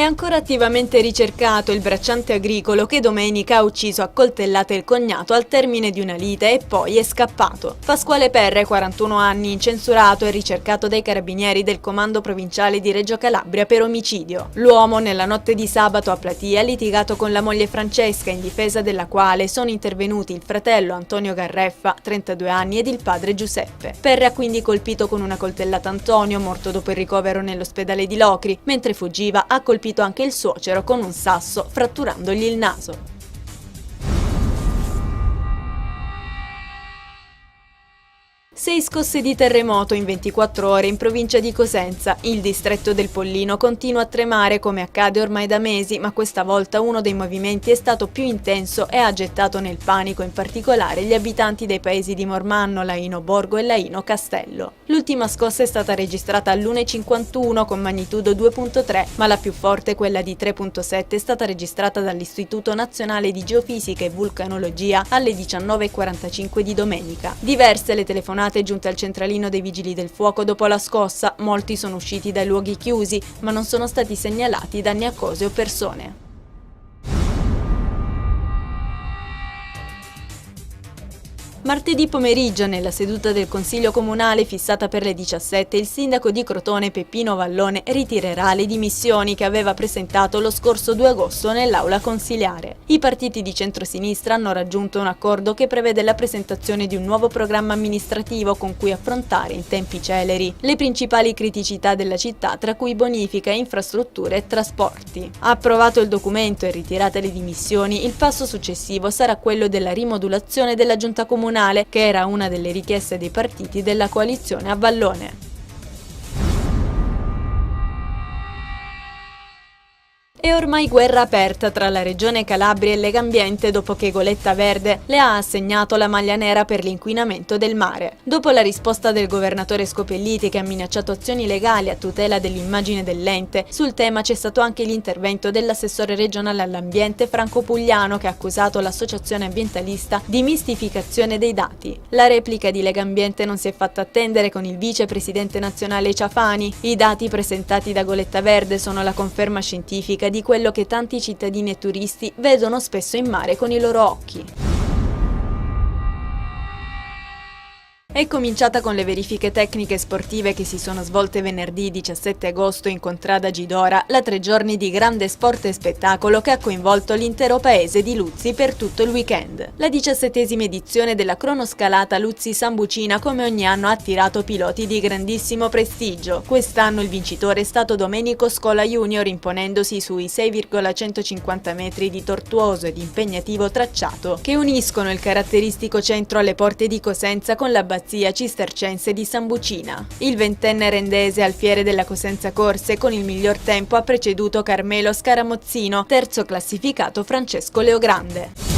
ancora attivamente ricercato il bracciante agricolo che domenica ha ucciso a coltellate il cognato al termine di una lite e poi è scappato. Pasquale Perre, 41 anni, incensurato e ricercato dai carabinieri del comando provinciale di Reggio Calabria per omicidio. L'uomo nella notte di sabato a Platia ha litigato con la moglie Francesca, in difesa della quale sono intervenuti il fratello Antonio Garreffa, 32 anni, ed il padre Giuseppe. Perre ha quindi colpito con una coltellata Antonio, morto dopo il ricovero nell'ospedale di Locri, mentre fuggiva ha colpito anche il suocero con un sasso, fratturandogli il naso. 6 scosse di terremoto in 24 ore in provincia di Cosenza. Il distretto del Pollino continua a tremare come accade ormai da mesi, ma questa volta uno dei movimenti è stato più intenso e ha gettato nel panico in particolare gli abitanti dei paesi di Mormanno, Laino Borgo e Laino Castello. L'ultima scossa è stata registrata all'1:51 con magnitudo 2.3, ma la più forte, quella di 3.7, è stata registrata dall'Istituto Nazionale di Geofisica e Vulcanologia alle 19:45 di domenica. Diverse le telefonate giunte al centralino dei Vigili del Fuoco dopo la scossa, molti sono usciti dai luoghi chiusi, ma non sono stati segnalati danni a cose o persone. Martedì pomeriggio, nella seduta del Consiglio Comunale fissata per le 17, il sindaco di Crotone Peppino Vallone ritirerà le dimissioni che aveva presentato lo scorso 2 agosto nell'aula consiliare. I partiti di centrosinistra hanno raggiunto un accordo che prevede la presentazione di un nuovo programma amministrativo con cui affrontare in tempi celeri le principali criticità della città, tra cui bonifica, infrastrutture e trasporti. Approvato il documento e ritirate le dimissioni, il passo successivo sarà quello della rimodulazione della giunta comunale, che era una delle richieste dei partiti della coalizione a Vallone. È ormai guerra aperta tra la Regione Calabria e Legambiente dopo che Goletta Verde le ha assegnato la maglia nera per l'inquinamento del mare. Dopo la risposta del governatore Scopelliti, che ha minacciato azioni legali a tutela dell'immagine dell'ente, sul tema c'è stato anche l'intervento dell'assessore regionale all'ambiente Franco Pugliano, che ha accusato l'associazione ambientalista di mistificazione dei dati. La replica di Legambiente non si è fatta attendere con il vicepresidente nazionale Ciafani. I dati presentati da Goletta Verde sono la conferma scientifica di quello che tanti cittadini e turisti vedono spesso in mare con i loro occhi. È cominciata con le verifiche tecniche sportive che si sono svolte venerdì 17 agosto in Contrada Gidora, la 3 giorni di grande sport e spettacolo che ha coinvolto l'intero paese di Luzzi per tutto il weekend. La 17ª edizione della cronoscalata Luzzi-Sambucina come ogni anno ha attirato piloti di grandissimo prestigio. Quest'anno il vincitore è stato Domenico Scola Junior, imponendosi sui 6,150 metri di tortuoso ed impegnativo tracciato che uniscono il caratteristico centro alle porte di Cosenza con l'abbazia cistercense di Sambucina. Il ventenne rendese alfiere della Cosenza Corse con il miglior tempo ha preceduto Carmelo Scaramozzino, terzo classificato Francesco Leogrande.